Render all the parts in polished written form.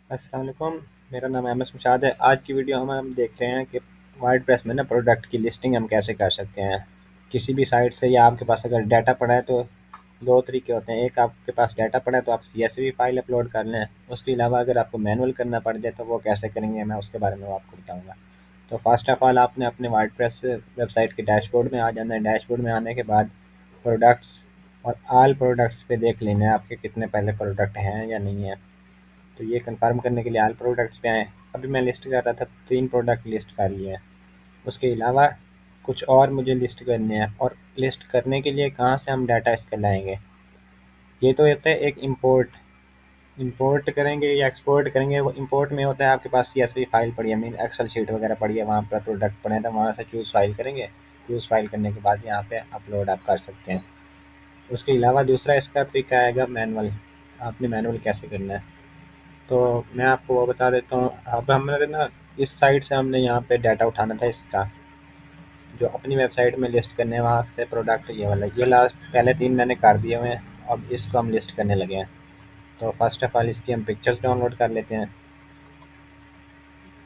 अस्सलाम वालेकुम। मेरा नाम एम एस मुशाद है। आज की वीडियो में हम देख रहे हैं कि वर्डप्रेस में ना प्रोडक्ट की लिस्टिंग हम कैसे कर सकते हैं किसी भी साइट से, या आपके पास अगर डाटा पड़ा है तो दो तरीके होते हैं। एक, आपके पास डाटा पड़ा है तो आप CSV फाइल अपलोड कर लें। उसके अलावा अगर आपको मैनुअल करना पड़ जाए तो वो कैसे करेंगे, मैं उसके बारे में आपको बताऊँगा। तो फर्स्ट ऑफ ऑल आपने अपने वर्डप्रेस वेबसाइट के डैशबोर्ड में आ जाना है। डैशबोर्ड में आने के बाद प्रोडक्ट्स और ऑल प्रोडक्ट्स पे देख लेना है आपके कितने पहले प्रोडक्ट हैं या नहीं है। तो ये कंफर्म करने के लिए ऑल प्रोडक्ट्स पे आएँ। अभी मैं लिस्ट कर रहा था, 3 प्रोडक्ट लिस्ट कर लिए हैं। उसके अलावा कुछ और मुझे लिस्ट करने हैं, और लिस्ट करने के लिए कहाँ से हम डाटा इसका लाएँगे? ये तो होता है एक इंपोर्ट। इंपोर्ट करेंगे या एक्सपोर्ट करेंगे, वो इंपोर्ट में होता है आपके पास CSV फाइल पड़ी है, मीन एक्सेल शीट वगैरह पड़ी है, वहाँ पर प्रोडक्ट पड़े हैं तो वहाँ से चूज़ फाइल करेंगे। चूज़ फाइल करने के बाद यहाँ पे अपलोड आप कर सकते हैं। उसके अलावा दूसरा इसका तरीका आएगा मैनुअल। आपने मैनुअल कैसे करना है, तो मैं आपको वो बता देता हूँ। अब हमने ना इस साइट से हमने यहाँ पे डाटा उठाना था इसका, जो अपनी वेबसाइट में लिस्ट करने हैं वहाँ से प्रोडक्ट ये वाला, ये लास्ट पहले 3 मैंने कर दिए हुए हैं। अब इसको हम लिस्ट करने लगे हैं। तो फर्स्ट ऑफ ऑल इसकी हम पिक्चर्स डाउनलोड कर लेते हैं।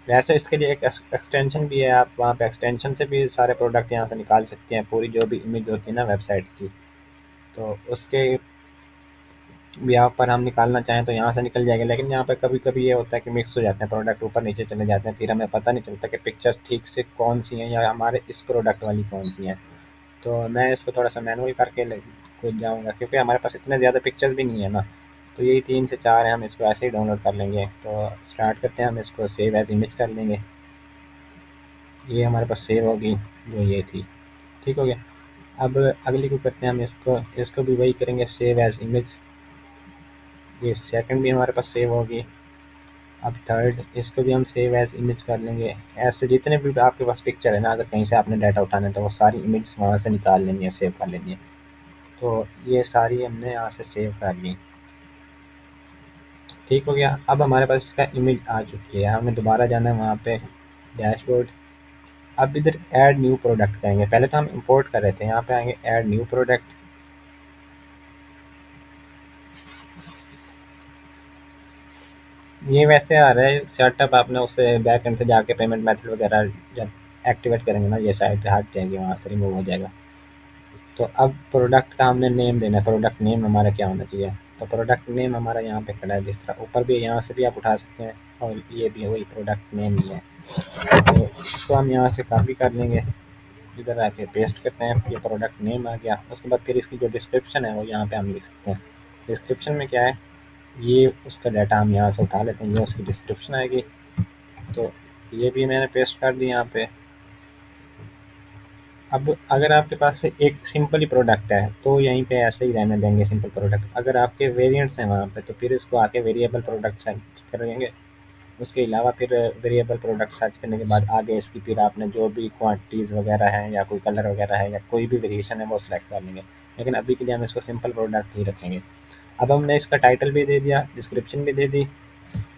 वैसे इसके लिए एक एक्सटेंशन भी है, आप वहाँ पे एक्सटेंशन से भी सारे प्रोडक्ट यहाँ से निकाल सकते हैं। पूरी जो भी इमेज होती है ना वेबसाइट की, तो उसके भी यहाँ पर हम निकालना चाहें तो यहाँ से निकल जाएगा। लेकिन यहाँ पर कभी कभी ये होता है कि मिक्स हो जाते हैं प्रोडक्ट, ऊपर नीचे चले जाते हैं, फिर हमें पता नहीं चलता कि पिक्चर्स ठीक से कौन सी हैं या हमारे इस प्रोडक्ट वाली कौन सी हैं। तो मैं इसको थोड़ा सा मैनुअल करके खुद जाऊँगा, क्योंकि हमारे पास इतने ज़्यादा पिक्चर्स भी नहीं है ना। तो यही 3 से 4 हैं, हम इसको ऐसे ही डाउनलोड कर लेंगे। तो स्टार्ट करते हैं, हम इसको सेव एज इमेज कर लेंगे। ये हमारे पास सेव होगी, जो ये थी। ठीक हो गया। अब अगली को करते हैं, हम इसको इसको भी वही करेंगे, सेव एज इमेज। ये सेकंड भी हमारे पास सेव होगी। अब थर्ड, इसको भी हम सेव एज इमेज कर लेंगे। ऐसे जितने भी आपके पास पिक्चर है ना, अगर कहीं से आपने डाटा उठाना है तो वो सारी इमेज वहाँ से निकाल लेनी है, सेव कर लेनी है। तो ये सारी हमने यहाँ से सेव कर ली। ठीक हो गया। अब हमारे पास इसका इमेज आ चुकी है, हमें दोबारा जाना है वहाँ पे डैशबोर्ड। अब इधर ऐड न्यू प्रोडक्ट करेंगे। पहले तो हम इंपोर्ट कर रहे थे, यहाँ पे आएंगे ऐड न्यू प्रोडक्ट। ये वैसे आ रहा है सेटअप, आपने उससे बैक एंड से जाके पेमेंट मेथड वगैरह जब एक्टिवेट करेंगे ना, ये साइट हट जाएगी, वहाँ से रिमूव हो जाएगा। तो अब प्रोडक्ट का हमने नेम देना है। प्रोडक्ट नेम हमारा क्या होना चाहिए? तो प्रोडक्ट नेम हमारा यहाँ पे खड़ा है, जिस तरह ऊपर भी, यहाँ से भी आप उठा सकते हैं, और ये भी वही प्रोडक्ट नेम ही है। तो इसको हम यहाँ से कॉपी कर लेंगे, इधर आके पेस्ट करते हैं। ये प्रोडक्ट नेम आ गया। उसके बाद फिर इसकी जो डिस्क्रिप्शन है वो यहाँ पे हम लिख सकते हैं। डिस्क्रिप्शन में क्या है, ये उसका डाटा हम यहाँ से उठा लेते हैं, ये उसकी डिस्क्रिप्शन आएगी। तो ये भी मैंने पेस्ट कर दी यहाँ पे। अब अगर आपके पास से एक सिंपल ही प्रोडक्ट है तो यहीं पे ऐसे ही रहने देंगे सिंपल प्रोडक्ट। अगर आपके वेरिएंट्स हैं वहाँ पे तो फिर इसको आके वेरिएबल प्रोडक्ट सर्च करेंगे। उसके अलावा फिर वेरिएबल प्रोडक्ट सर्च करने के बाद आगे इसकी फिर आपने जो भी क्वांटिटीज़ वगैरह हैं या कोई कलर वगैरह है या कोई भी वेरिएशन है वो सिलेक्ट कर लेंगे। लेकिन अभी के लिए हम इसको सिंपल प्रोडक्ट ही रखेंगे। अब हमने इसका टाइटल भी दे दिया, डिस्क्रिप्शन भी दे दी।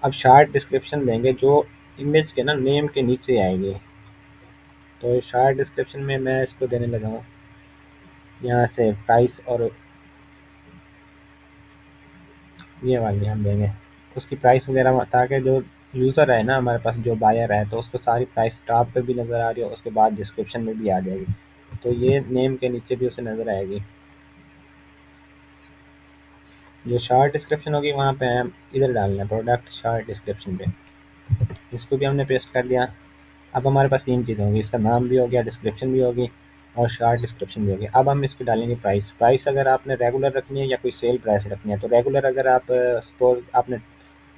अब शार्ट डिस्क्रिप्शन देंगे जो इमेज के ना नेम के नीचे आएगी। तो शार्ट डिस्क्रिप्शन में मैं इसको देने लगा हूँ यहाँ से प्राइस, और ये वाली हम देंगे उसकी प्राइस वगैरह, ताकि जो यूज़र है ना हमारे पास, जो बायर है, तो उसको सारी प्राइस टॉप पे भी नज़र आ रही हो, उसके बाद डिस्क्रिप्शन में भी आ जाएगी। तो ये नेम के नीचे भी उसे नज़र आएगी। जो शार्ट डिस्क्रिप्शन होगी वहाँ पे हम इधर डालना है प्रोडक्ट शार्ट डिस्क्रिप्शन पे। इसको भी हमने पेस्ट कर दिया। अब हमारे पास 3 चीज़ें होंगी, इसका नाम भी हो गया, डिस्क्रिप्शन भी होगी, और शार्ट डिस्क्रिप्शन भी होगी। अब हम इस पे डालेंगे प्राइस। प्राइस अगर आपने रेगुलर रखनी है या कोई सेल प्राइस रखनी है, तो रेगुलर अगर आप सपोज़ आपने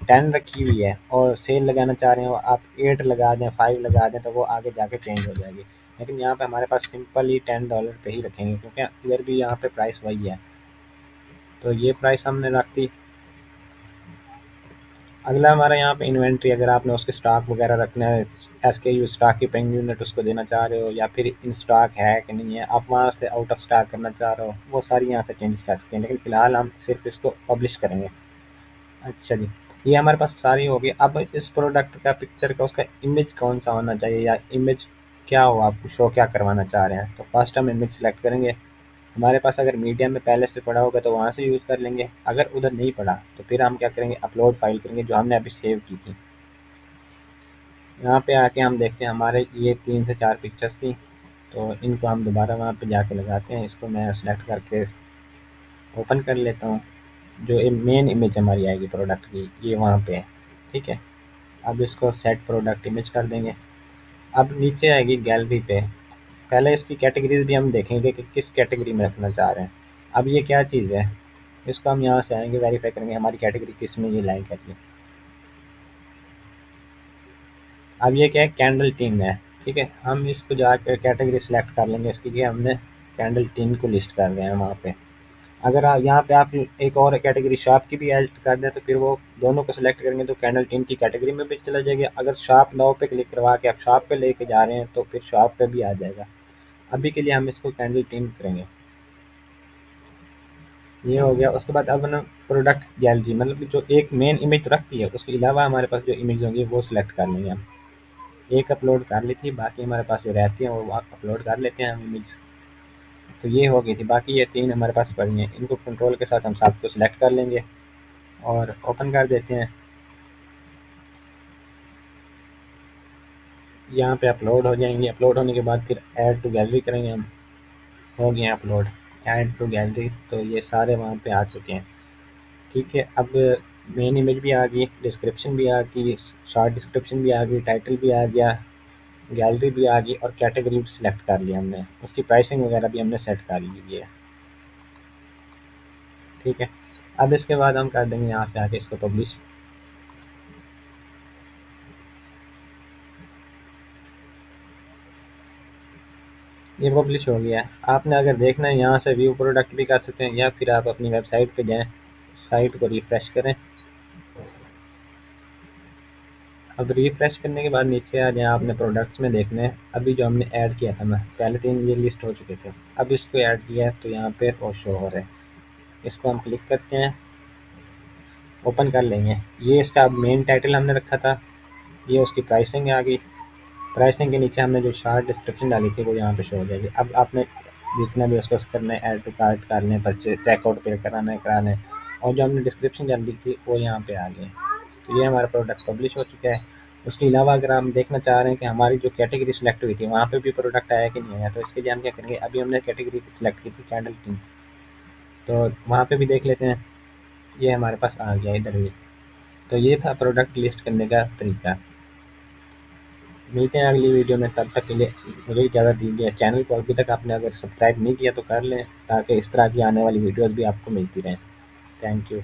10 रखी हुई है और सेल लगाना चाह रहे हो, आप 8 लगा दें, 5 लगा दें, तो वो आगे जाके चेंज हो जाएगी। लेकिन यहाँ पे हमारे पास सिंपल ही $10 पे ही रखेंगे, क्योंकि इधर भी यहाँ पे प्राइस वही है। तो ये प्राइस हमने रख दी। अगला हमारा यहाँ पे इन्वेंट्री, अगर आपने उसके स्टॉक वगैरह रखना है, SKU स्टॉक कीपिंग यूनिट उसको देना चाह रहे हो, या फिर इन स्टॉक है कि नहीं है, आप वहाँ से आउट ऑफ स्टॉक करना चाह रहे हो, वो सारी यहाँ से चेंज कर सकते हैं। लेकिन फ़िलहाल हम सिर्फ इसको पब्लिश करेंगे। अच्छा जी, ये हमारे पास सारी हो गई। अब इस प्रोडक्ट का पिक्चर का उसका इमेज कौन सा होना चाहिए, या इमेज क्या हो, आप शो क्या करवाना चाह रहे हैं। तो फर्स्ट हम इमेज सेलेक्ट करेंगे। हमारे पास अगर मीडियम में पहले से पड़ा होगा तो वहाँ से यूज़ कर लेंगे, अगर उधर नहीं पड़ा तो फिर हम क्या करेंगे, अपलोड फाइल करेंगे जो हमने अभी सेव की थी। यहाँ पे आके हम देखते हैं हमारे ये 3 से 4 पिक्चर्स थी, तो इनको हम दोबारा वहाँ पे जाके लगाते हैं। इसको मैं सेलेक्ट करके ओपन कर लेता हूँ। जो मेन इमेज हमारी आएगी प्रोडक्ट की, ये वहाँ पे है। ठीक है, अब इसको सेट प्रोडक्ट इमेज कर देंगे। अब नीचे आएगी गैलरी पे, पहले इसकी कैटेगरीज भी हम देखेंगे कि किस कैटेगरी में रखना चाह रहे हैं। अब ये क्या चीज़ है, इसको हम यहाँ से आएंगे, वेरीफाई करेंगे हमारी कैटेगरी किस में ये लाइन करनी है। अब ये क्या है, कैंडल टीम है। ठीक है, हम इसको जाकर कैटेगरी सेलेक्ट कर लेंगे इसकी कि हमने कैंडल टीम को लिस्ट कर रहे हैं वहाँ पे। अगर आप यहाँ पे आप एक और कैटेगरी शॉप की भी ऐड कर दें तो फिर वो दोनों को सिलेक्ट करेंगे तो कैंडल टीम की कैटेगरी में भी चला जाएगा। अगर शॉप नाउ पे क्लिक करवा के आप शॉप पे लेके जा रहे हैं तो फिर शॉप पे भी आ जाएगा। अभी के लिए हम इसको कैंडल टीम करेंगे। ये हो गया। उसके बाद अब ना प्रोडक्ट गैलरी, मतलब कि जो एक मेन इमेज रखती है उसके अलावा हमारे पास जो इमेज होंगी वो सिलेक्ट कर लेंगे हम। एक अपलोड कर ली थी, बाकी हमारे पास जो रहती हैं वो अपलोड कर लेते हैं हम इमेज। तो ये हो गई थी, बाकी ये 3 हमारे पास पड़ी हैं, इनको कंट्रोल के साथ हम साथ को सिलेक्ट कर लेंगे और ओपन कर देते हैं। यहाँ पे अपलोड हो जाएंगे। अपलोड होने के बाद फिर ऐड टू गैलरी करेंगे हम। हो गए अपलोड, ऐड टू गैलरी, तो ये सारे वहाँ पे आ चुके हैं। ठीक है, अब मेन इमेज भी आ गई, डिस्क्रिप्शन भी आ गई, शॉर्ट डिस्क्रिप्शन भी आ गई, टाइटल भी आ गया, गैलरी भी आ गई और कैटेगरी भी सिलेक्ट कर लिया हमने। उसकी प्राइसिंग वगैरह भी हमने सेट कर ली है। ठीक है, अब इसके बाद हम कर देंगे यहाँ से आके इसको पब्लिश। ये पब्लिश हो गया है। आपने अगर देखना है यहाँ से व्यू प्रोडक्ट भी कर सकते हैं या फिर आप अपनी वेबसाइट पे जाएँ, साइट को रिफ्रेश करें। अब रिफ्रेश करने के बाद नीचे आ जाएँ, आपने प्रोडक्ट्स में देखने हैं अभी जो हमने ऐड किया था ना, पहले 3 ये लिस्ट हो चुके थे, अब इसको ऐड किया है तो यहाँ पे वो शो हो रहा है। इसको हम क्लिक करते हैं, ओपन कर लेंगे। ये इसका मेन टाइटल हमने रखा था, ये उसकी प्राइसिंग आ गई। प्राइसिंग के नीचे हमने जो शॉर्ट डिस्क्रिप्शन डाली थी वो यहाँ पे शो हो जाएगी। अब आपने जितना भी उसको करना है, ऐड टू कार्ट करने, परचेज चेकआउट पे कराना है और जो हमने डिस्क्रिप्शन डाली थी वो यहाँ पे आ गई। तो ये हमारा प्रोडक्ट पब्लिश हो चुका है। उसके अलावा अगर हम देखना चाह रहे हैं कि हमारी जो कैटेगरी सेलेक्ट हुई थी वहाँ पे भी प्रोडक्ट आया कि नहीं आया, तो इसके लिए हम क्या करेंगे, अभी हमने कैटेगरी सेलेक्ट की थी कैंडल टीम, तो वहाँ पे भी देख लेते हैं। ये हमारे पास आ गया इधर भी। तो ये था प्रोडक्ट लिस्ट करने का तरीका। मिलते हैं अगली वीडियो में, तब तक के लिए मुझे इजाज़त दीजिए। चैनल को अभी तक आपने अगर सब्सक्राइब नहीं किया तो कर लें ताकि इस तरह की आने वाली वीडियोज़ भी आपको मिलती रहें। Thank you.